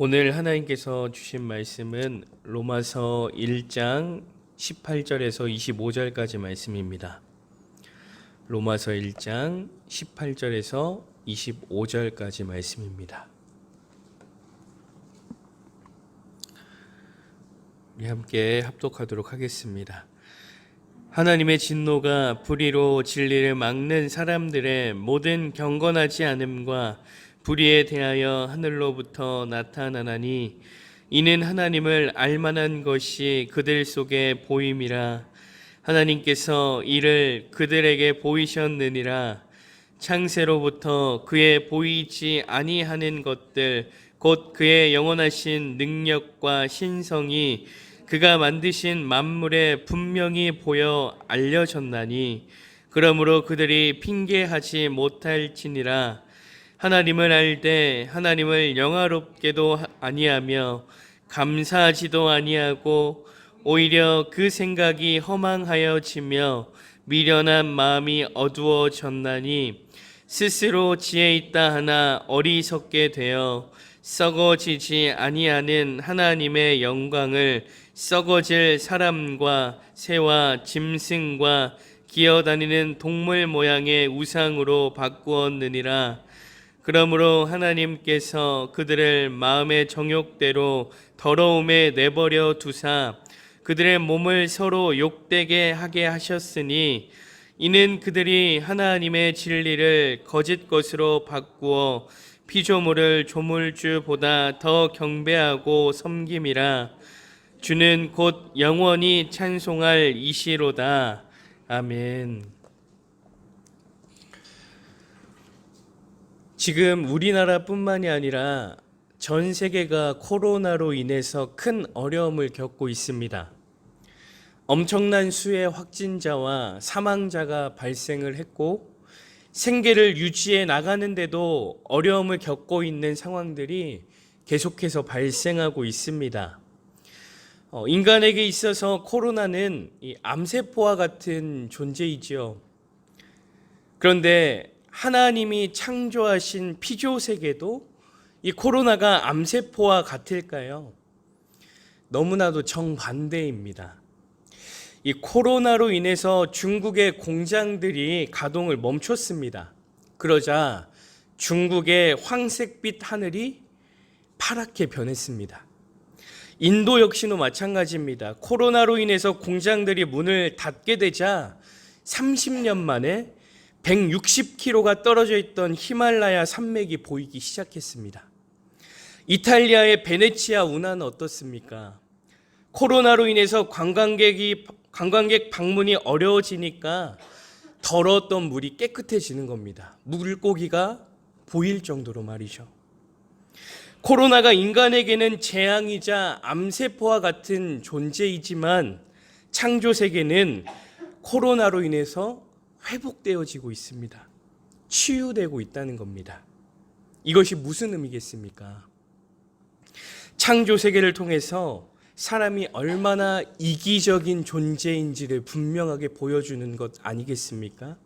오늘 하나님께서 주신 말씀은 로마서 1장 18절에서 25절까지 말씀입니다. 로마서 1장 18절에서 25절까지 말씀입니다. 우리 함께 합독하도록 하겠습니다. 하나님의 진노가 불의로 진리를 막는 사람들의 모든 경건하지 않음과 불의에 대하여 하늘로부터 나타나나니 이는 하나님을 알만한 것이 그들 속에 보임이라. 하나님께서 이를 그들에게 보이셨느니라. 창세로부터 그의 보이지 아니하는 것들 곧 그의 영원하신 능력과 신성이 그가 만드신 만물에 분명히 보여 알려졌나니 그러므로 그들이 핑계하지 못할지니라. 하나님을 알되 하나님을 영화롭게도 아니하며 감사하지도 아니하고 오히려 그 생각이 허망하여지며 미련한 마음이 어두워졌나니 스스로 지혜 있다 하나 어리석게 되어 썩어지지 아니하는 하나님의 영광을 썩어질 사람과 새와 짐승과 기어다니는 동물 모양의 우상으로 바꾸었느니라. 그러므로 하나님께서 그들을 마음의 정욕대로 더러움에 내버려 두사 그들의 몸을 서로 욕되게 하게 하셨으니 이는 그들이 하나님의 진리를 거짓 것으로 바꾸어 피조물을 조물주보다 더 경배하고 섬김이라. 주는 곧 영원히 찬송할 이시로다. 아멘. 지금 우리나라뿐만이 아니라 전 세계가 코로나로 인해서 큰 어려움을 겪고 있습니다. 엄청난 수의 확진자와 사망자가 발생을 했고 생계를 유지해 나가는데도 어려움을 겪고 있는 상황들이 계속해서 발생하고 있습니다. 인간에게 있어서 코로나는 이 암세포와 같은 존재이지요. 그런데 하나님이 창조하신 피조세계도 이 코로나가 암세포와 같을까요? 너무나도 정반대입니다. 이 코로나로 인해서 중국의 공장들이 가동을 멈췄습니다. 그러자 중국의 황색빛 하늘이 파랗게 변했습니다. 인도 역시도 마찬가지입니다. 코로나로 인해서 공장들이 문을 닫게 되자 30년 만에 160km가 떨어져 있던 히말라야 산맥이 보이기 시작했습니다. 이탈리아의 베네치아 운하는 어떻습니까? 코로나로 인해서 관광객 방문이 어려워지니까 더러웠던 물이 깨끗해지는 겁니다. 물고기가 보일 정도로 말이죠. 코로나가 인간에게는 재앙이자 암세포와 같은 존재이지만 창조세계는 코로나로 인해서 회복되어지고 있습니다. 치유되고 있다는 겁니다. 이것이 무슨 의미겠습니까? 창조세계를 통해서 사람이 얼마나 이기적인 존재인지를 분명하게 보여주는 것 아니겠습니까?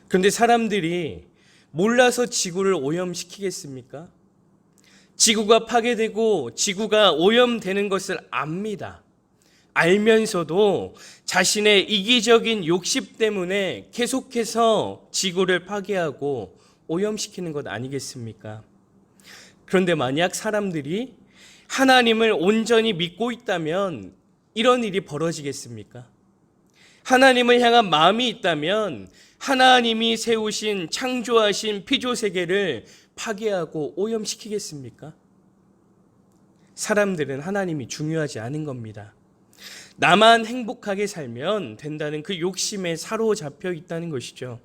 그런데 사람들이 몰라서 지구를 오염시키겠습니까? 지구가 파괴되고 지구가 오염되는 것을 압니다. 알면서도 자신의 이기적인 욕심 때문에 계속해서 지구를 파괴하고 오염시키는 것 아니겠습니까? 그런데 만약 사람들이 하나님을 온전히 믿고 있다면 이런 일이 벌어지겠습니까? 하나님을 향한 마음이 있다면 하나님이 세우신 창조하신 피조세계를 파괴하고 오염시키겠습니까? 사람들은 하나님이 중요하지 않은 겁니다. 나만 행복하게 살면 된다는 그 욕심에 사로잡혀 있다는 것이죠.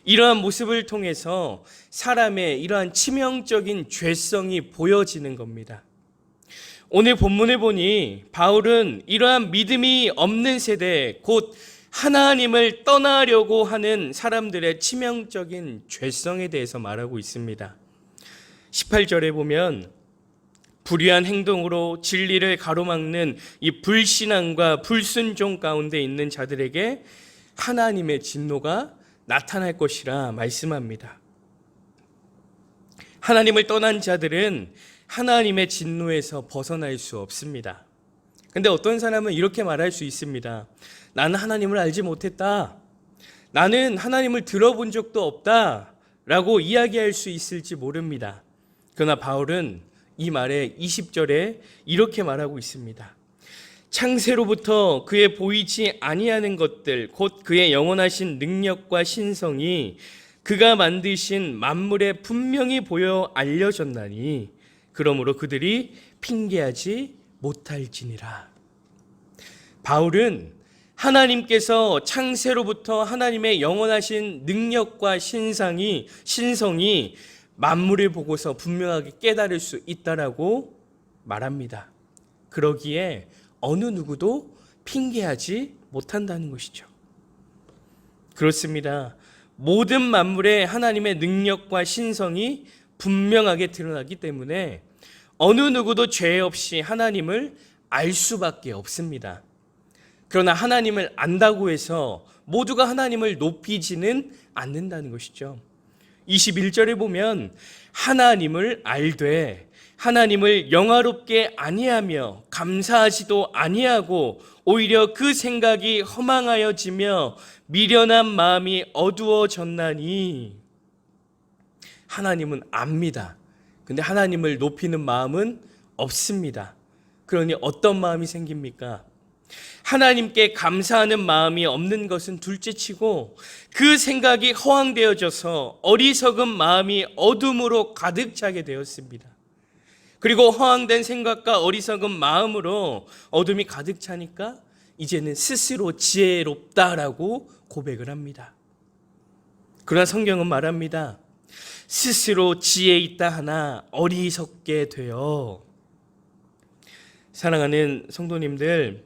이러한 모습을 통해서 사람의 이러한 치명적인 죄성이 보여지는 겁니다. 오늘 본문을 보니 바울은 이러한 믿음이 없는 세대, 곧 하나님을 떠나려고 하는 사람들의 치명적인 죄성에 대해서 말하고 있습니다. 18절에 보면 불의한 행동으로 진리를 가로막는 이 불신앙과 불순종 가운데 있는 자들에게 하나님의 진노가 나타날 것이라 말씀합니다. 하나님을 떠난 자들은 하나님의 진노에서 벗어날 수 없습니다. 근데 어떤 사람은 이렇게 말할 수 있습니다. 나는 하나님을 알지 못했다. 나는 하나님을 들어본 적도 없다. 라고 이야기할 수 있을지 모릅니다. 그러나 바울은 이 말에 20절에 이렇게 말하고 있습니다. 창세로부터 그의 보이지 아니하는 것들 곧 그의 영원하신 능력과 신성이 그가 만드신 만물에 분명히 보여 알려졌나니 그러므로 그들이 핑계하지 못할지니라. 바울은 하나님께서 창세로부터 하나님의 영원하신 능력과 신성이 만물을 보고서 분명하게 깨달을 수 있다라고 말합니다. 그러기에 어느 누구도 핑계하지 못한다는 것이죠. 그렇습니다. 모든 만물에 하나님의 능력과 신성이 분명하게 드러나기 때문에 어느 누구도 죄 없이 하나님을 알 수밖에 없습니다. 그러나 하나님을 안다고 해서 모두가 하나님을 높이지는 않는다는 것이죠. 21절에 보면 하나님을 알되 하나님을 영화롭게 아니하며 감사하지도 아니하고 오히려 그 생각이 허망하여지며 미련한 마음이 어두워졌나니. 하나님은 압니다. 근데 하나님을 높이는 마음은 없습니다. 그러니 어떤 마음이 생깁니까? 하나님께 감사하는 마음이 없는 것은 둘째치고 그 생각이 허황되어져서 어리석은 마음이 어둠으로 가득 차게 되었습니다. 그리고 허황된 생각과 어리석은 마음으로 어둠이 가득 차니까 이제는 스스로 지혜롭다라고 고백을 합니다. 그러나 성경은 말합니다. 스스로 지혜 있다 하나 어리석게 되어. 사랑하는 성도님들,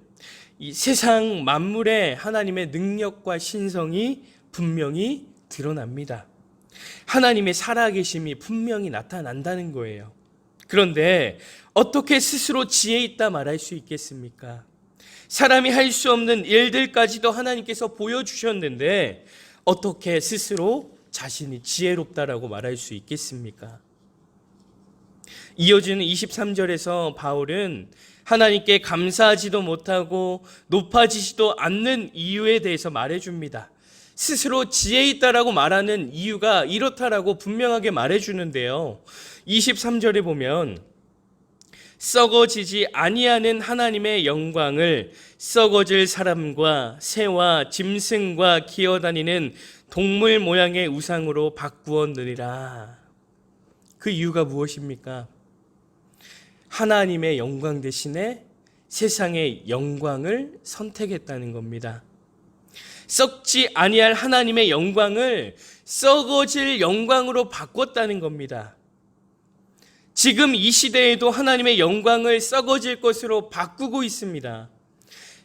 이 세상 만물에 하나님의 능력과 신성이 분명히 드러납니다. 하나님의 살아계심이 분명히 나타난다는 거예요. 그런데 어떻게 스스로 지혜 있다 말할 수 있겠습니까? 사람이 할 수 없는 일들까지도 하나님께서 보여주셨는데 어떻게 스스로 자신이 지혜롭다라고 말할 수 있겠습니까? 이어지는 23절에서 바울은 하나님께 감사하지도 못하고 높아지지도 않는 이유에 대해서 말해줍니다. 스스로 지혜 있다라고 말하는 이유가 이렇다라고 분명하게 말해주는데요. 23절에 보면 썩어지지 아니하는 하나님의 영광을 썩어질 사람과 새와 짐승과 기어다니는 동물 모양의 우상으로 바꾸었느니라. 그 이유가 무엇입니까? 하나님의 영광 대신에 세상의 영광을 선택했다는 겁니다. 썩지 아니할 하나님의 영광을 썩어질 영광으로 바꿨다는 겁니다. 지금 이 시대에도 하나님의 영광을 썩어질 것으로 바꾸고 있습니다.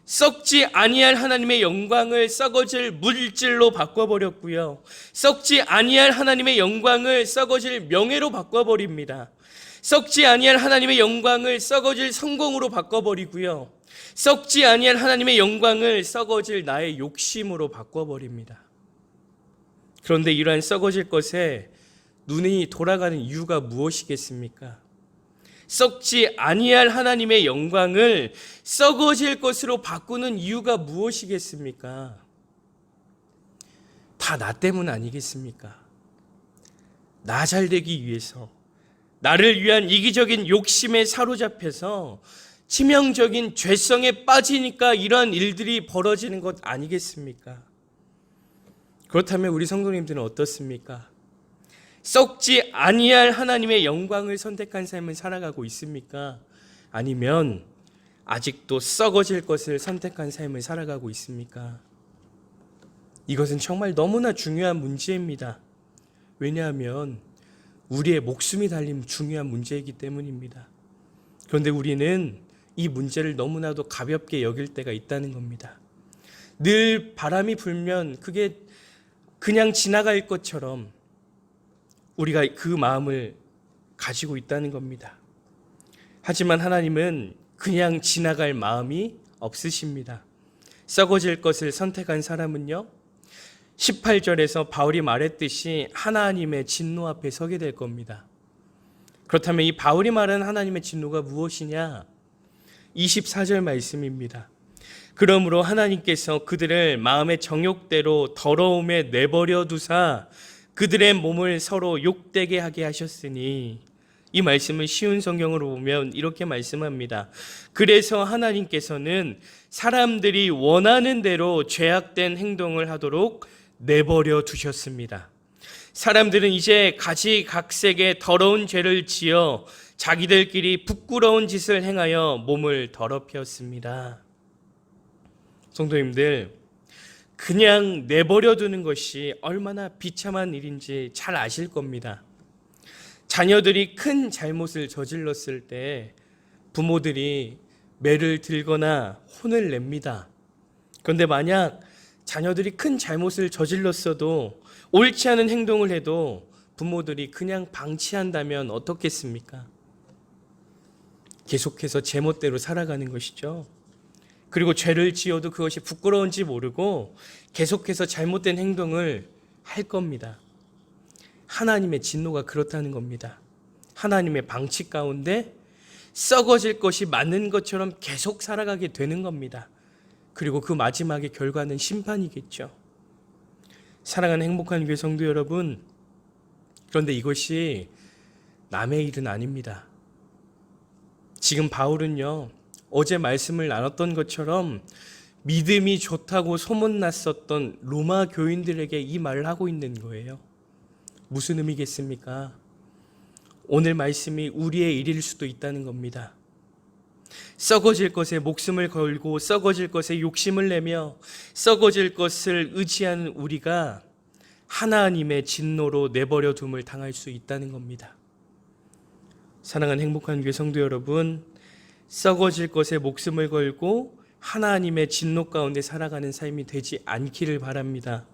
썩지 아니할 하나님의 영광을 썩어질 물질로 바꿔버렸고요. 썩지 아니할 하나님의 영광을 썩어질 명예로 바꿔버립니다. 썩지 아니할 하나님의 영광을 썩어질 성공으로 바꿔버리고요. 썩지 아니할 하나님의 영광을 썩어질 나의 욕심으로 바꿔버립니다. 그런데 이러한 썩어질 것에 눈이 돌아가는 이유가 무엇이겠습니까? 썩지 아니할 하나님의 영광을 썩어질 것으로 바꾸는 이유가 무엇이겠습니까? 다 나 때문 아니겠습니까? 나 잘 되기 위해서, 나를 위한 이기적인 욕심에 사로잡혀서 치명적인 죄성에 빠지니까 이러한 일들이 벌어지는 것 아니겠습니까? 그렇다면 우리 성도님들은 어떻습니까? 썩지 아니할 하나님의 영광을 선택한 삶을 살아가고 있습니까? 아니면 아직도 썩어질 것을 선택한 삶을 살아가고 있습니까? 이것은 정말 너무나 중요한 문제입니다. 왜냐하면 우리의 목숨이 달린 중요한 문제이기 때문입니다. 그런데 우리는 이 문제를 너무나도 가볍게 여길 때가 있다는 겁니다. 늘 바람이 불면 그게 그냥 지나갈 것처럼 우리가 그 마음을 가지고 있다는 겁니다. 하지만 하나님은 그냥 지나갈 마음이 없으십니다. 썩어질 것을 선택한 사람은요, 18절에서 바울이 말했듯이 하나님의 진노 앞에 서게 될 겁니다. 그렇다면 이 바울이 말하는 하나님의 진노가 무엇이냐? 24절 말씀입니다. 그러므로 하나님께서 그들을 마음의 정욕대로 더러움에 내버려 두사 그들의 몸을 서로 욕되게 하게 하셨으니, 이 말씀을 쉬운 성경으로 보면 이렇게 말씀합니다. 그래서 하나님께서는 사람들이 원하는 대로 죄악된 행동을 하도록 내버려 두셨습니다. 사람들은 이제 가지각색의 더러운 죄를 지어 자기들끼리 부끄러운 짓을 행하여 몸을 더럽혔습니다. 성도님들, 그냥 내버려 두는 것이 얼마나 비참한 일인지 잘 아실 겁니다. 자녀들이 큰 잘못을 저질렀을 때 부모들이 매를 들거나 혼을 냅니다. 그런데 만약 자녀들이 큰 잘못을 저질렀어도 옳지 않은 행동을 해도 부모들이 그냥 방치한다면 어떻겠습니까? 계속해서 제멋대로 살아가는 것이죠. 그리고 죄를 지어도 그것이 부끄러운지 모르고 계속해서 잘못된 행동을 할 겁니다. 하나님의 진노가 그렇다는 겁니다. 하나님의 방치 가운데 썩어질 것이 맞는 것처럼 계속 살아가게 되는 겁니다. 그리고 그 마지막의 결과는 심판이겠죠. 사랑하는 행복한 교회 성도 여러분, 그런데 이것이 남의 일은 아닙니다. 지금 바울은요, 어제 말씀을 나눴던 것처럼 믿음이 좋다고 소문났었던 로마 교인들에게 이 말을 하고 있는 거예요. 무슨 의미겠습니까? 오늘 말씀이 우리의 일일 수도 있다는 겁니다. 썩어질 것에 목숨을 걸고 썩어질 것에 욕심을 내며 썩어질 것을 의지하는 우리가 하나님의 진노로 내버려 둠을 당할 수 있다는 겁니다. 사랑하는 행복한 교회 성도 여러분, 썩어질 것에 목숨을 걸고 하나님의 진노 가운데 살아가는 삶이 되지 않기를 바랍니다.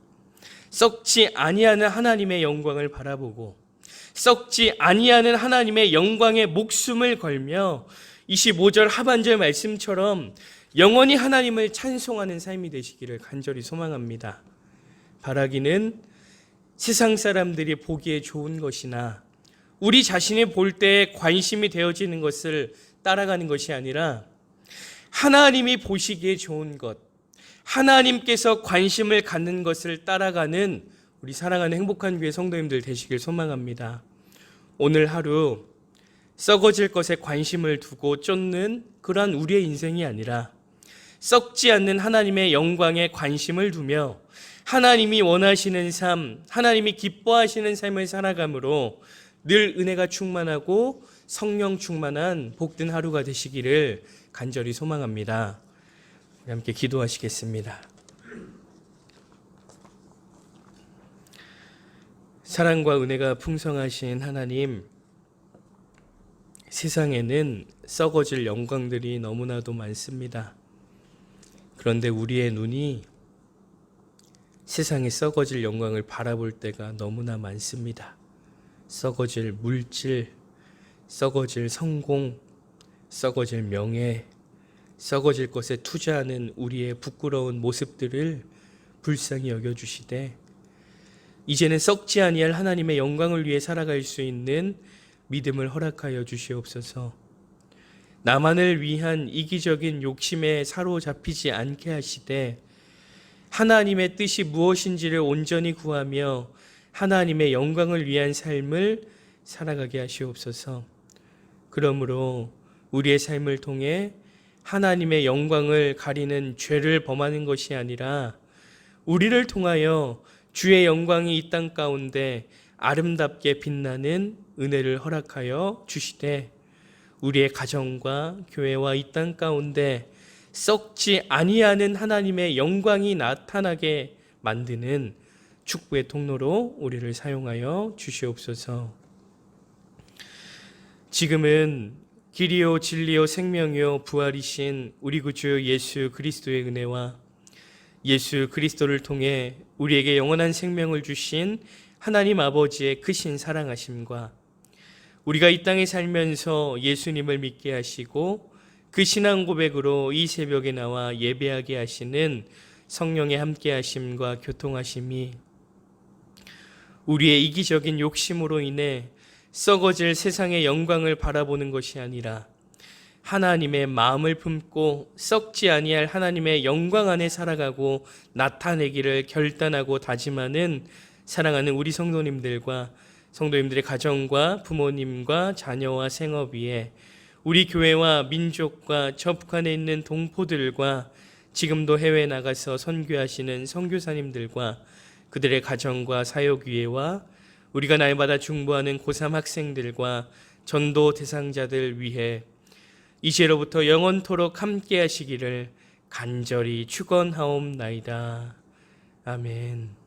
썩지 아니하는 하나님의 영광을 바라보고 썩지 아니하는 하나님의 영광에 목숨을 걸며 25절 하반절 말씀처럼 영원히 하나님을 찬송하는 삶이 되시기를 간절히 소망합니다. 바라기는 세상 사람들이 보기에 좋은 것이나 우리 자신이 볼 때에 관심이 되어지는 것을 따라가는 것이 아니라 하나님이 보시기에 좋은 것, 하나님께서 관심을 갖는 것을 따라가는 우리 사랑하는 행복한 교회 성도님들 되시길 소망합니다. 오늘 하루 썩어질 것에 관심을 두고 쫓는 그러한 우리의 인생이 아니라 썩지 않는 하나님의 영광에 관심을 두며 하나님이 원하시는 삶, 하나님이 기뻐하시는 삶을 살아감으로 늘 은혜가 충만하고 성령 충만한 복된 하루가 되시기를 간절히 소망합니다. 우리 함께 기도하시겠습니다. 사랑과 은혜가 풍성하신 하나님, 세상에는 썩어질 영광들이 너무나도 많습니다. 그런데 우리의 눈이 세상의 썩어질 영광을 바라볼 때가 너무나 많습니다. 썩어질 물질, 썩어질 성공, 썩어질 명예, 썩어질 것에 투자하는 우리의 부끄러운 모습들을 불쌍히 여겨주시되 이제는 썩지 아니할 하나님의 영광을 위해 살아갈 수 있는 믿음을 허락하여 주시옵소서. 나만을 위한 이기적인 욕심에 사로잡히지 않게 하시되 하나님의 뜻이 무엇인지를 온전히 구하며 하나님의 영광을 위한 삶을 살아가게 하시옵소서. 그러므로 우리의 삶을 통해 하나님의 영광을 가리는 죄를 범하는 것이 아니라 우리를 통하여 주의 영광이 이 땅 가운데 아름답게 빛나는 은혜를 허락하여 주시되 우리의 가정과 교회와 이 땅 가운데 썩지 아니하는 하나님의 영광이 나타나게 만드는 축복의 통로로 우리를 사용하여 주시옵소서. 지금은 길이요 진리요 생명이요 부활이신 우리 구주 예수 그리스도의 은혜와 예수 그리스도를 통해 우리에게 영원한 생명을 주신 하나님 아버지의 크신 사랑하심과 우리가 이 땅에 살면서 예수님을 믿게 하시고 그 신앙 고백으로 이 새벽에 나와 예배하게 하시는 성령의 함께 하심과 교통하심이 우리의 이기적인 욕심으로 인해 썩어질 세상의 영광을 바라보는 것이 아니라 하나님의 마음을 품고 썩지 아니할 하나님의 영광 안에 살아가고 나타내기를 결단하고 다짐하는 사랑하는 우리 성도님들과 성도님들의 가정과 부모님과 자녀와 생업 위에 우리 교회와 민족과 저 북한에 있는 동포들과 지금도 해외에 나가서 선교하시는 선교사님들과 그들의 가정과 사역 위에와 우리가 날마다 중보하는 고3 학생들과 전도 대상자들 위해 이제로부터 영원토록 함께 하시기를 간절히 축원하옵나이다. 아멘.